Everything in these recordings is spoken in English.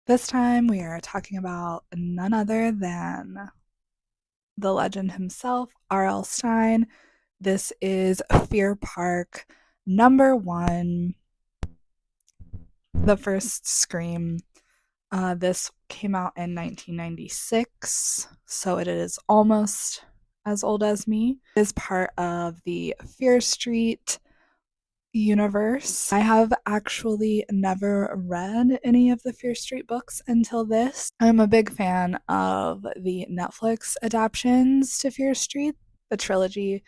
This time we are talking about none other than the legend himself, R.L. Stine. This is Fear Park #1, the first Scream. This came out in 1996, so it is almost as old as me. It is part of the Fear Street universe. I have actually never read any of the Fear Street books until this. I'm a big fan of the Netflix adaptations to Fear Street. The trilogy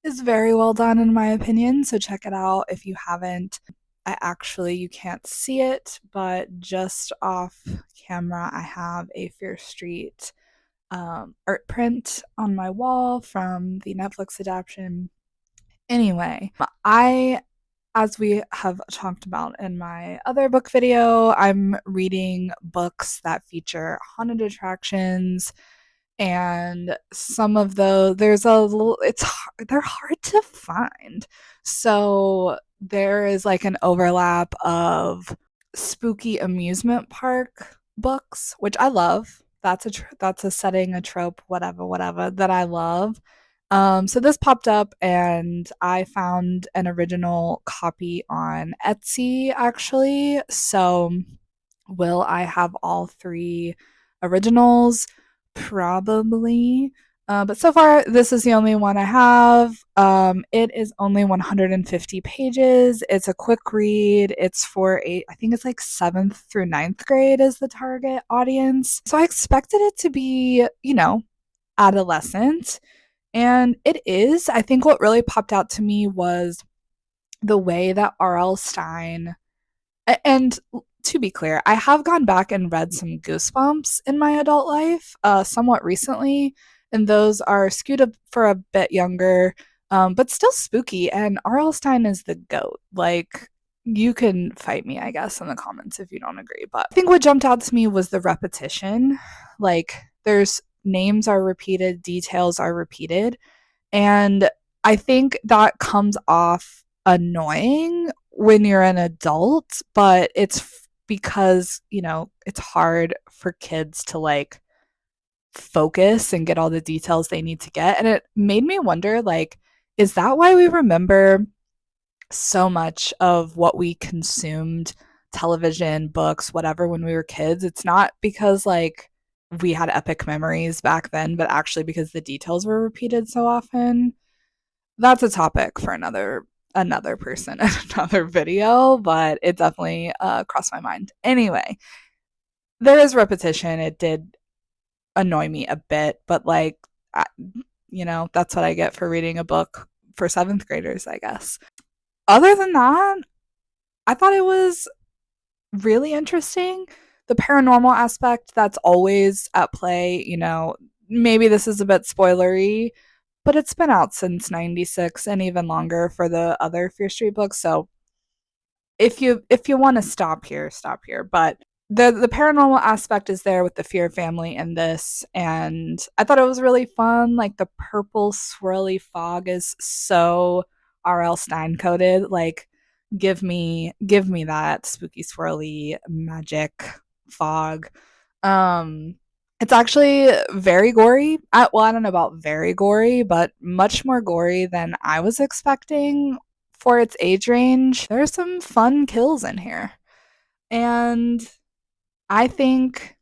is very well done in my opinion, so check it out if you haven't. You can't see it, but just off camera, I have a Fear Street art print on my wall from the Netflix adaptation. Anyway, as we have talked about in my other book video, I'm reading books that feature haunted attractions, and some of those there's a little they're hard to find. So there is like an overlap of spooky amusement park books, which I love. That's a setting, a trope, whatever that I love. So this popped up, and I found an original copy on Etsy, actually. So will I have all three originals? Probably. But so far, this is the only one I have. It is only 150 pages. It's a quick read. It's for I think it's like 7th through ninth grade is the target audience. So I expected it to be, adolescent. And it is. I think what really popped out to me was the way that R.L. Stine, and to be clear, I have gone back and read some Goosebumps in my adult life, somewhat recently, and those are skewed for a bit younger, but still spooky. And R.L. Stine is the goat. Like, you can fight me, I guess, in the comments if you don't agree. But I think what jumped out to me was the repetition. Like, there's names are repeated, details are repeated, and I think that comes off annoying when you're an adult, but it's because, it's hard for kids to like focus and get all the details they need to get. And it made me wonder, like, is that why we remember so much of what we consumed, television, books, whatever, when we were kids? It's not because like we had epic memories back then, but actually because the details were repeated so often. That's a topic for another person and another video, but it definitely crossed my mind. Anyway, there is repetition. It did annoy me a bit, but like, I, that's what I get for reading a book for 7th graders, I guess. Other than that, I thought it was really interesting. The paranormal aspect that's always at play, maybe this is a bit spoilery, but it's been out since 96 and even longer for the other Fear Street books. So if you want to stop here, stop here. But the paranormal aspect is there with the Fear family in this, and I thought it was really fun. Like, the purple swirly fog is so R.L. Stine coded. Like, give me that spooky swirly magic fog. Um it's actually very gory. Well, I don't know about very gory, but much more gory than I was expecting for its age range. There's some fun kills in here. And I think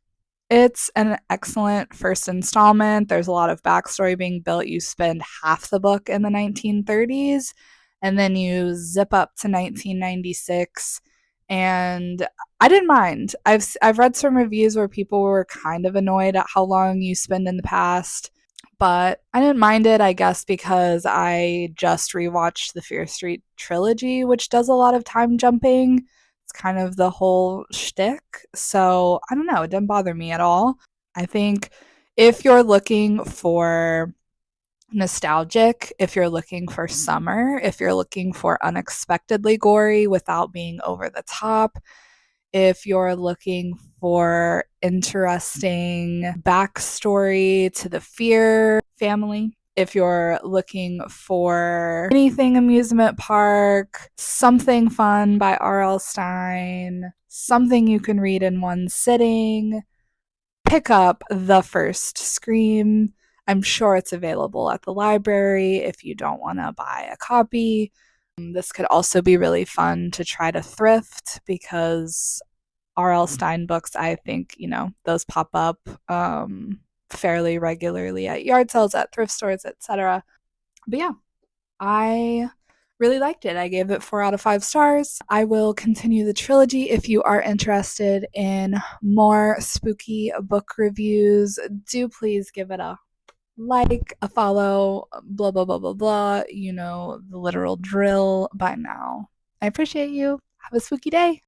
it's an excellent first installment. There's a lot of backstory being built. You spend half the book in the 1930s, and then you zip up to 1996. And I didn't mind. I've read some reviews where people were kind of annoyed at how long you spend in the past, but I didn't mind it, I guess, because I just rewatched the Fear Street trilogy, which does a lot of time jumping. It's kind of the whole shtick. So I don't know. It didn't bother me at all. I think if you're looking for nostalgic, if you're looking for summer, if you're looking for unexpectedly gory without being over the top, if you're looking for interesting backstory to the Fear family, If you're looking for anything amusement park, something fun by R.L. Stine, something you can read in one sitting, pick up The First Scream. I'm sure it's available at the library if you don't want to buy a copy. This could also be really fun to try to thrift because R.L. Stine books, I think, those pop up fairly regularly at yard sales, at thrift stores, etc. But yeah, I really liked it. I gave it 4 out of 5 stars. I will continue the trilogy. If you are interested in more spooky book reviews, do please give it a like, a follow, blah, blah, blah, blah, blah. You know the literal drill by now. I appreciate you. Have a spooky day.